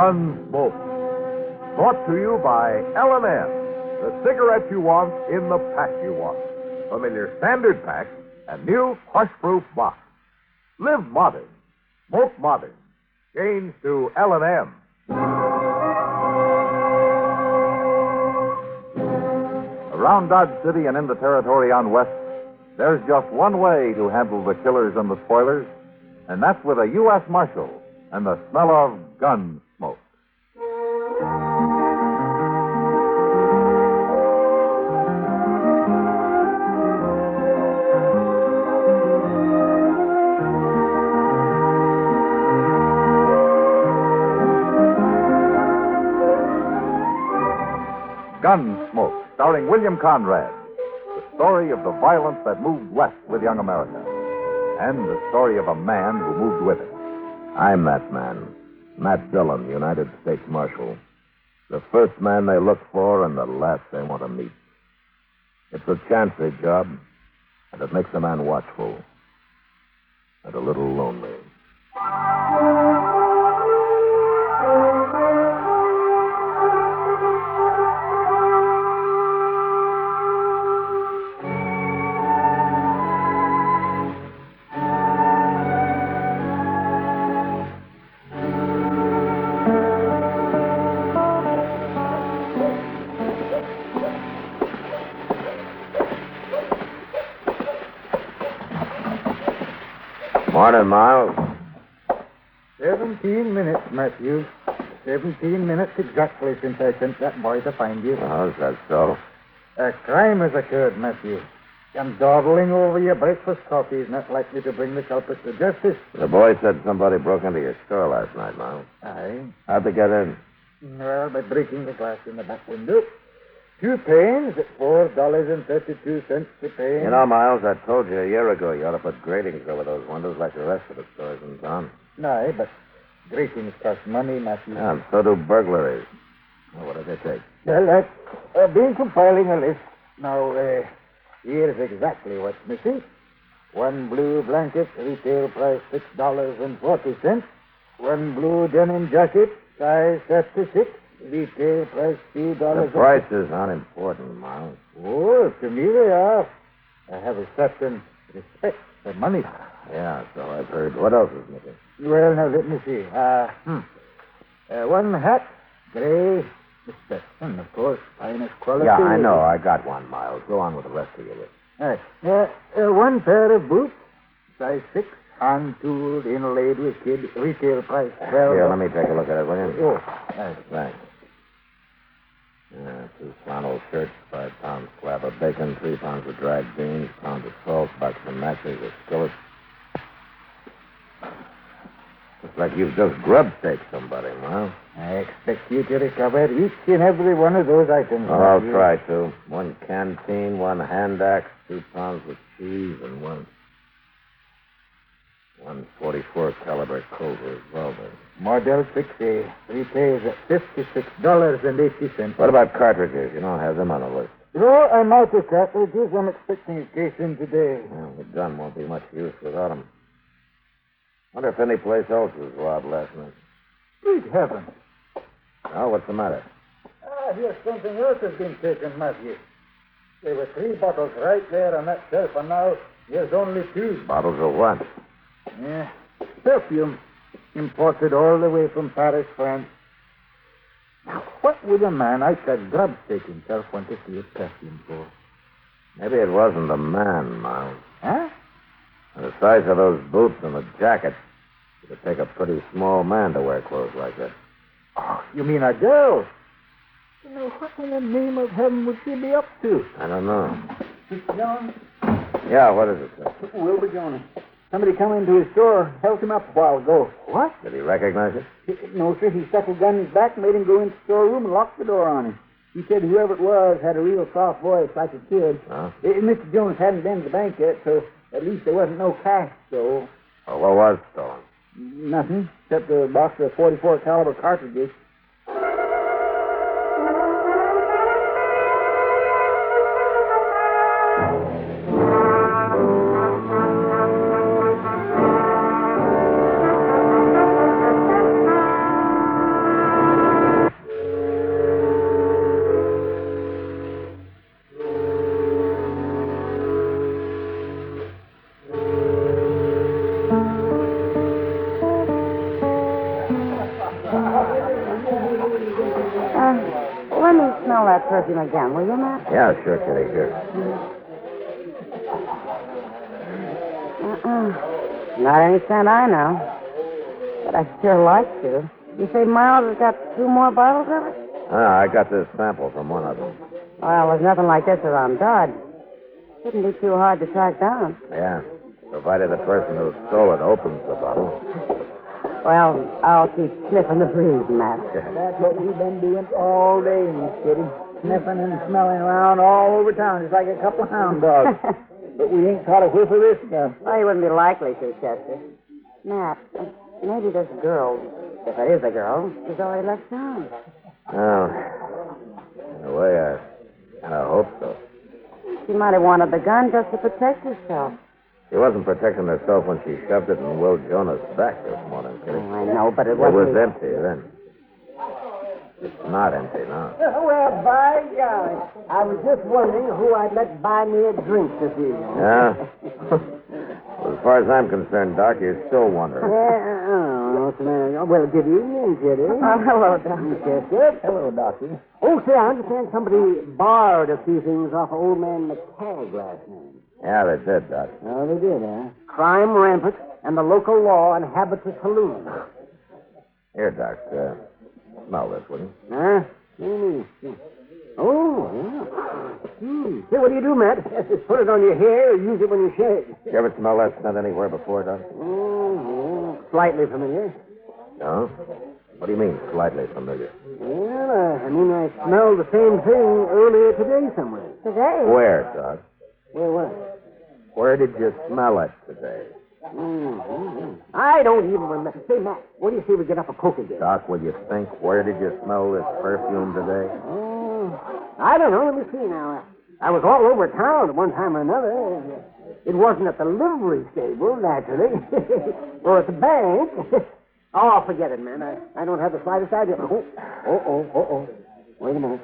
Gunsmoke. Brought to you by L&M, the cigarette you want in the pack you want. Familiar standard pack and new crush-proof box. Live modern. Smoke modern. Change to L&M. Around Dodge City and in the territory on West, there's just one way to handle the killers and the spoilers, and that's with a U.S. Marshal and the smell of gun smoke. Gunsmoke, starring William Conrad. The story of the violence that moved west with young America. And the story of a man who moved with it. I'm that man. Matt Dillon, United States Marshal. The first man they look for and the last they want to meet. It's a chancy job, and it makes a man watchful. And a little lonely. Morning, Miles. 17 minutes, Matthew. 17 minutes exactly since I sent that boy to find you. Oh, is that so? A crime has occurred, Matthew. And dawdling over your breakfast coffee is not likely to bring the culprit to justice. The boy said somebody broke into your store last night, Miles. Aye. How'd they get in? Well, by breaking the glass in the back window. 2 panes at $4.32 a pane. You know, Miles, I told you a year ago you ought to put gratings over those windows like the rest of the stores in town. Aye, but gratings cost money, Matthew. Yeah, and so do burglaries. Well, what did they take? Well, I've been compiling a list. Now, here's exactly what's missing. 1 blue blanket, retail price $6.40. 1 blue denim jacket, size 36, retail price $2. The prices aren't important, Miles. Oh, to me they are. I have a certain respect for money. Yeah, so I've heard. What else is missing? Well, now, let me see. 1 hat, gray, Meston, of course, finest quality. Yeah, I know. I got one, Miles. Go on with the rest of your list. All right. 1 pair of boots, size 6, hand-tooled, inlaid with kid, retail price $12. Here, let me take a look at it, will you? Oh, nice. Thanks. 2 flannel shirts, 5 pounds slab of bacon, 3 pounds of dried beans, pound of salt, box of matches, a skillet. Looks like you've just grub staked somebody, Miles. I expect you to recover each and every one of those items. Oh, I'll try to. 1 canteen, 1 hand axe, 2 pounds of cheese, and 1 .44 caliber Colt revolver. Model 6A, retails at $56.80. What about cartridges? You don't have them on the list. No, I'm out of cartridges. I'm expecting a case in today. Well, the gun won't be much use without them. Wonder if any place else was robbed last night. Good heavens. Oh, what's the matter? Here's something else has been taken, Matthew. There were 3 bottles right there on that shelf, and now there's only 2. Bottles of what? Yeah, perfume. Imported all the way from Paris, France. Now, what would a man like that grubstake himself want to see a perfume for? Maybe it wasn't a man, Miles. Huh? And the size of those boots and the jacket, it would take a pretty small man to wear clothes like that. Oh, you mean a girl? Now, what in the name of heaven would she be up to? I don't know. Mr. Jones? Yeah, what is it, sir? Wilbur Jones. Somebody come into his store, held him up a while ago. What? Did he recognize it? No, sir. He stuck a gun in his back, made him go into the storeroom, and locked the door on him. He said whoever it was had a real soft voice, like a kid. Huh? Mr. Jones hadn't been to the bank yet, so at least there wasn't no cash, so... Well, what was stolen? Nothing, except a box of 44 caliber cartridges. Brush him again, will you, Matt? Yeah, sure, Kitty. Here. Not any scent I know. But I'd sure like to. You say Miles has got 2 more bottles of it? I got this sample from one of them. Well, there's nothing like this around Dodge. Shouldn't be too hard to track down. Yeah, provided the person who stole it opens the bottle. Well, I'll keep sniffing the breeze, Matt. That's what we've been doing all day, Miss Kitty. Sniffing and smelling around all over town, just like a couple of hound dogs. But we ain't caught a whiff of this stuff. Well, you wouldn't be likely to, Chester. Matt, maybe this girl, if it is a girl, has already left town. Oh, in a way, I kind of hope so. She might have wanted the gun just to protect herself. She wasn't protecting herself when she shoved it in Will Jonah's back this morning, Kitty. Oh, I know, but it was wasn't... empty then. It's not empty now. Well, by golly. I was just wondering who I'd let buy me a drink this evening. Yeah? Well, as far as I'm concerned, Doc, you're still wondering. What's the matter? Well, good evening, Kitty. Oh, hello, Doc. Chester. Hello, Doctor. Oh, say, I understand somebody borrowed a few things off of old man McTagg last night. Yeah, they did, Doc. Oh, they did, huh? Crime rampant, and the local law inhabits a saloon. Here, Doc, smell this, will you? Huh? What do you mean? Oh, yeah. Say, what do you do, Matt? Put it on your hair or use it when you shave? You ever smell that scent anywhere before, Doc? Oh, slightly familiar. No? What do you mean, slightly familiar? Well, I mean, I smelled the same thing earlier today somewhere. Today? Where, Doc? Where was? Where did you smell it today? I don't even remember. Say, Matt, what do you say we get up a coke again? Doc, will you think? Where did you smell this perfume today? I don't know. Let me see now. I was all over town at one time or another. It wasn't at the livery stable, naturally, or at the bank. Oh, forget it, man. I don't have the slightest idea. Oh. Wait a minute.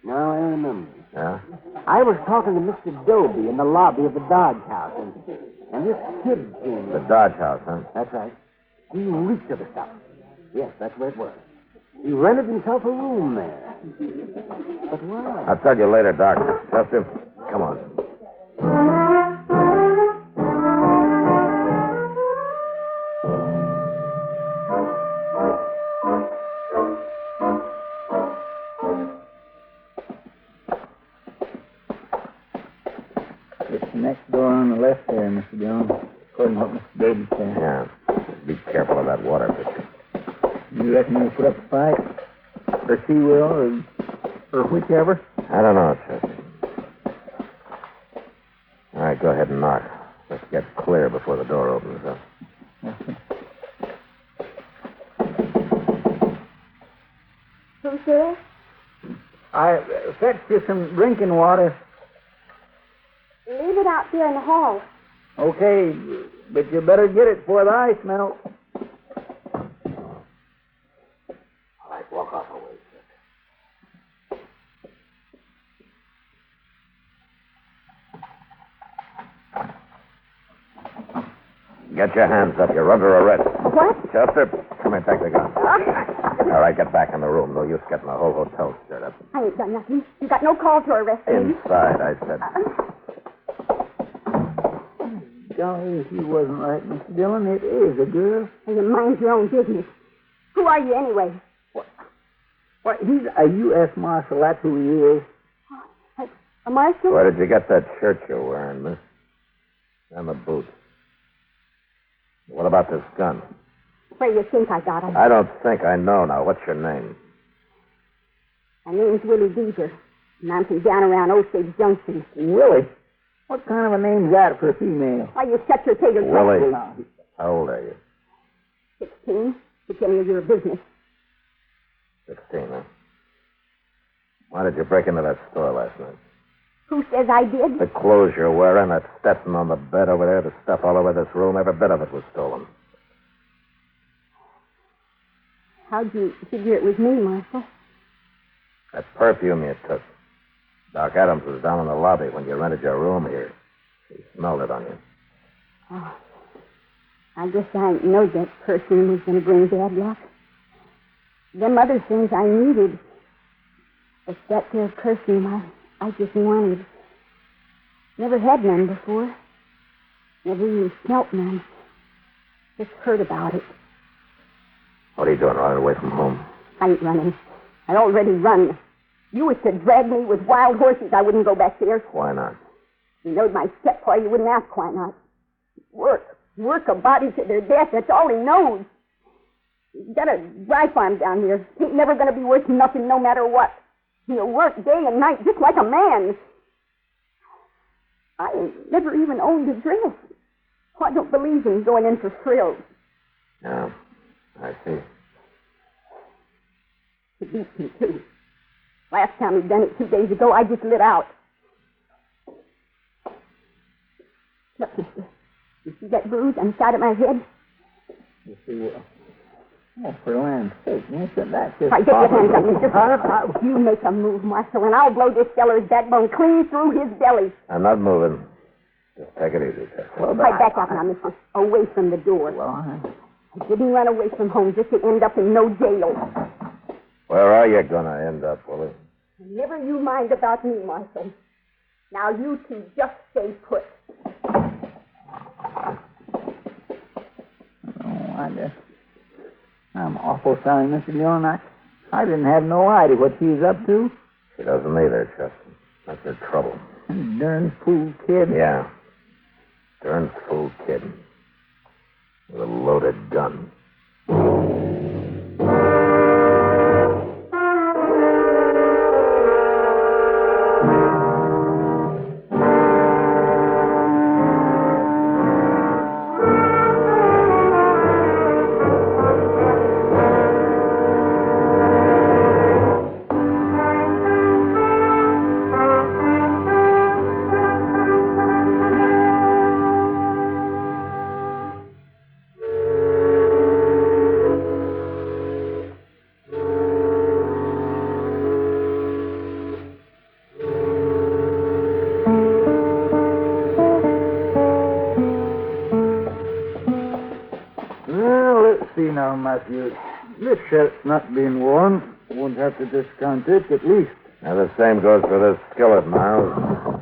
Now I remember. Yeah? I was talking to Mr. Doby in the lobby of the Dodge House, and this kid came. The Dodge House, huh? That's right. He reeked of the stuff. Yes, that's where it was. He rented himself a room there. But why? I'll tell you later, Doc. Chester, come on. It's next door on the left there, Mr. Jones, according to what Mr. Doby said. Yeah. Be careful of that water pitcher. You reckon they'll put up a fight? Or she will, or whichever? I don't know, Chester. All right, go ahead and knock. Let's get clear before the door opens up. Who's there? I fetched you some drinking water. Leave it out there in the hall. Okay, but you better get it before the ice melts. All right, walk off a ways, Chester. Get your hands up. You're under arrest. What? Chester, come here, take the gun. All right, get back in the room. No use getting the whole hotel stirred up. I ain't done nothing. You got no call to arrest me. Inside, I said. Golly, if you wasn't right, Mr. Dillon, it is a girl. You mind your own business. Who are you anyway? What, he's a U.S. Marshal, that's who he is. A marshal? Where did you get that shirt you're wearing, miss? And the boots. What about this gun? Where you think I got him? I don't think I know now. What's your name? My name's Willie Deezer, and I'm from down around Osage Junction. Willie? What kind of a name's that for a female? Why, you shut your tater Willie. trap. How old are you? 16. It's any of your business. 16, huh? Why did you break into that store last night? Who says I did? The clothes you're wearing, that Stetson on the bed over there, the stuff all over this room, every bit of it was stolen. How'd you figure it was me, Marshal? That perfume you took. Doc Adams was down in the lobby when you rented your room here. He smelled it on you. Oh, I guess I didn't know that perfume was going to bring bad luck. Them other things I needed. It's that there perfume I just wanted. Never had none before. Never even smelt none. Just heard about it. What are you doing, running away from home? I ain't running. I already run. You was to drag me with wild horses. I wouldn't go back there. Why not? You knowed my stepboy. You wouldn't ask why not. Work a body to their death. That's all he knows. He's got a dry farm down here. He ain't never going to be worth nothing no matter what. He'll work day and night just like a man. I ain't never even owned a dress. I don't believe in going in for frills. Yeah, I see. It beats me, too. Last time he'd done it 2 days ago, I just lit out. Look, mister. You see that bruise on the side of my head? You see what? Oh, for land's sake, mister, that's just... All right, get your hands up, mister. You make a move, Marshal, and I'll blow this feller's backbone clean through his belly. I'm not moving. Just take it easy, Chester. Well, right back up now, mister. Away from the door. Well, I didn't run away from home just to end up in no jail. Where are you going to end up, Willie? Never you mind about me, Marshal. Now you two just stay put. I'm awful sorry, Mr. Dillon. I didn't have no idea what she's up to. She doesn't either, Chester. That's her trouble. Darn fool kid. Yeah. Darn fool kid. With a loaded gun. Matthew. This shirt's not being worn. Won't have to discount it, at least. Now, the same goes for this skillet, Miles.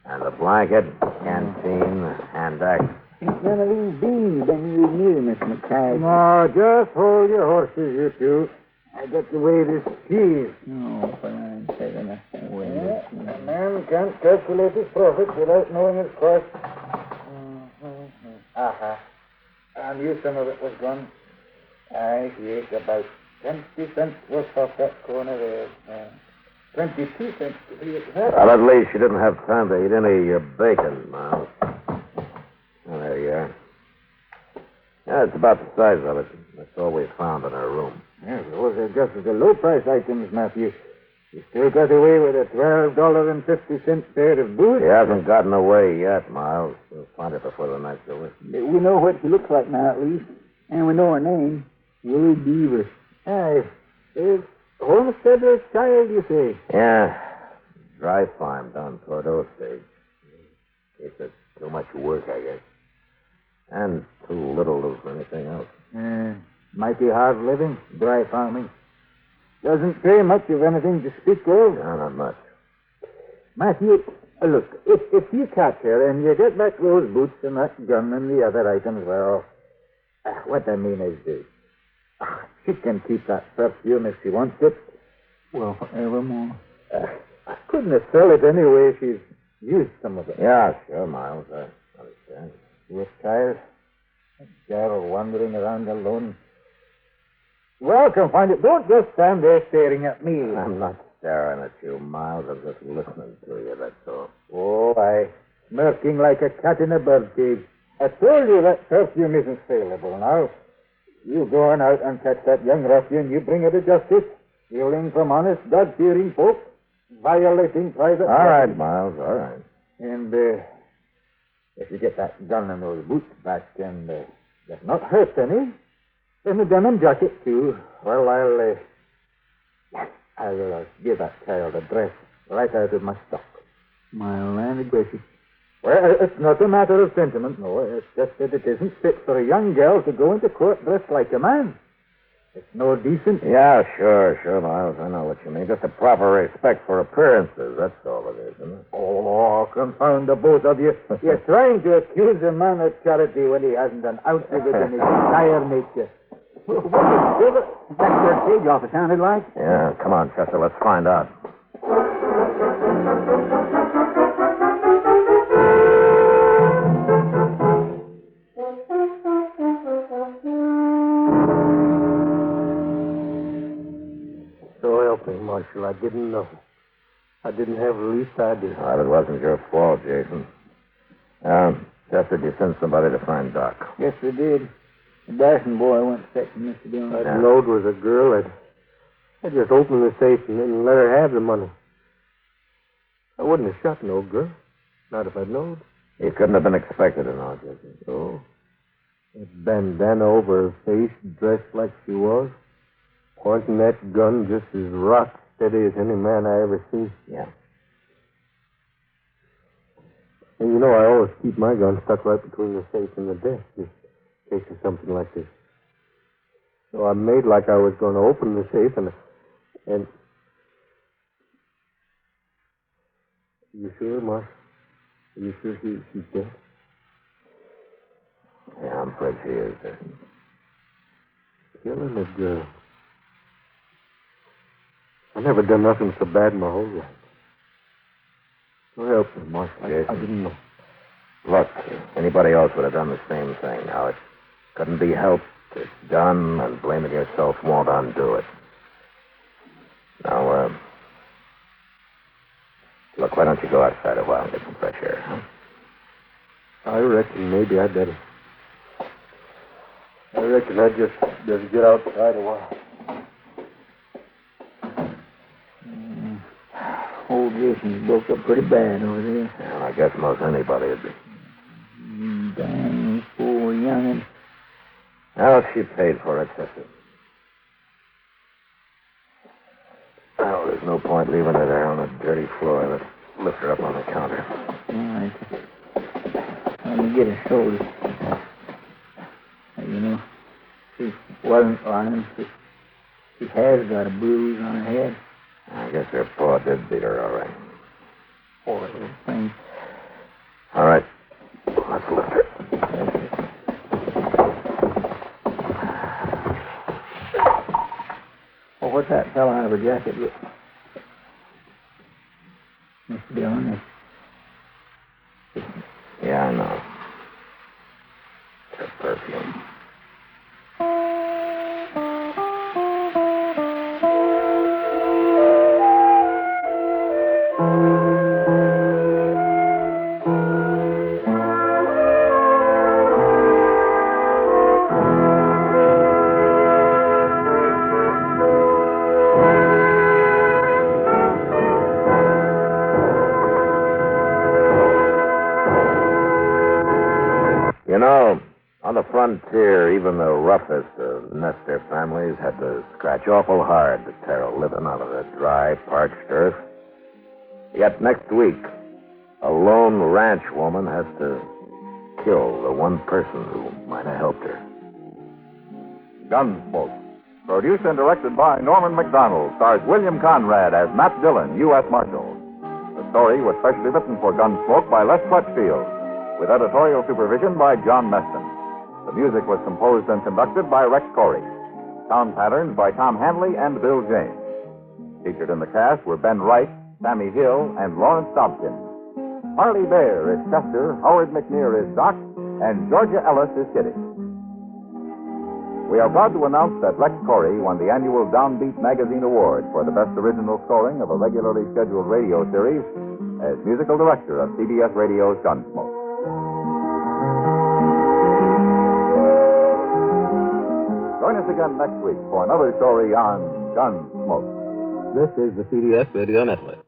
And the blanket, canteen, hand axe. Ain't none of these beans anywhere near, Miss McCagg. No, just hold your horses, you two. I got to weigh this cheese. No, for I'm taking a weigh. A man can't calculate his profits without knowing his cost. Aha. I knew some of it was gone. I ate about 20 cents worth off that corner there. 22 cents to be exact. Well, at least you didn't have time to eat any of your bacon, Miles. Oh, there you are. Yeah, it's about the size of it. That's all we found in our room. Yeah, those are just the low-price items, Matthew. You still got away with a $12.50 pair of boots? He hasn't gotten away yet, Miles. We'll find it before the night's over. We know what she looks like now, at least. And we know her name. Willie Beaver. Aye. Homesteader's child, you say? Yeah. Dry farm down toward Osage. It's too much work, I guess. And too little of anything else. Mighty hard living, dry farming. Doesn't pay much of anything to speak of. No, not much. Matthew, look, if you catch her and you get back those boots and that gun and the other items, well, what I mean is this. She can keep that perfume if she wants it. Well, forevermore. I couldn't have sell it anyway. She's used some of it. Yeah, sure, Miles. I understand. She was tired. A girl wandering around alone. Well, confound it. Don't just stand there staring at me. I'm not staring at you, Miles. I'm just listening to you, that's all. Oh, I smirking like a cat in a bird cage. I told you that perfume isn't saleable now. You go on out and catch that young ruffian, you bring her to justice, stealing from honest, God-fearing folk, violating private... All right, Miles, all right. And, if you get that gun and those boots back and get not hurt any, then the denim jacket, too, well, I'll give that child a dress right out of my stock. My land gracious. Well, it's not a matter of sentiment, no. It's just that it isn't fit for a young girl to go into court dressed like a man. It's no decent. Yeah, sure, Miles. I know what you mean. Just a proper respect for appearances. That's all it is, isn't it? Oh, confound the both of you. You're trying to accuse a man of charity when he hasn't an ounce of it in his entire nature. What is that your stage office sounded like? Yeah, come on, Chester. Let's find out. So help me, Marshal. I didn't know. I didn't have the least idea. Well, it wasn't your fault, Jason. Chester, did you send somebody to find Doc? Yes, we did. The Dawson boy went fetching Mr. Dillon. That note was a girl. I just opened the safe and let her have the money. I wouldn't have shot no girl. Not if I'd known. He couldn't have been expected to know, Jason. So, that bandana over her face, dressed like she was, pointing that gun just as rock steady as any man I ever seen. Yeah. And you know, I always keep my gun stuck right between the safe and the desk, just in case of something like this. So I made like I was going to open the safe, and you sure, Mark? Are you sure she's dead? Yeah, I'm afraid she is, Jason. Killing a girl. I never done nothing so bad in my whole life. So help me, Mark. I didn't know. Look, anybody else would have done the same thing. Now, it couldn't be helped. It's done, and blaming yourself won't undo it. Now, look, why don't you go outside a while and get some fresh air, huh? I reckon maybe I'd better. I reckon I'd just get outside a while. Old Jason's broke up pretty bad over there. Well, I guess most anybody would be. Dang, poor young'un. Well, she paid for it, Chester. Well, there's no point leaving her there on the dirty floor. Let's lift her up on the counter. All right. Let me get her shoulders. You know, she wasn't lying. She has got a bruise on her head. I guess her paw did beat her, all right. Poor little thing. All right. Let's lift her. Well, what's that fella out of her jacket? Mr. Dillon. Yeah, I know. It's her perfume. You know, on the frontier, even the roughest of Nusser families had to scratch awful hard to tear a living out of the dry, parched earth. Yet next week, a lone ranch woman has to kill the one person who might have helped her. Gunsmoke. Produced and directed by Norman Macdonnell, stars William Conrad as Matt Dillon, U.S. Marshal. The story was specially written for Gunsmoke by Les Crutchfield, with editorial supervision by John Meston. The music was composed and conducted by Rex Corey. Sound patterns by Tom Hanley and Bill James. Featured in the cast were Ben Wright, Sammy Hill, and Lawrence Dobkin. Parley Baer is Chester, Howard McNear is Doc, and Georgia Ellis is Kitty. We are proud to announce that Rex Corey won the annual Downbeat Magazine Award for the best original scoring of a regularly scheduled radio series as musical director of CBS Radio's Gunsmoke. Join us again next week for another story on Gunsmoke. This is the CBS Radio Network.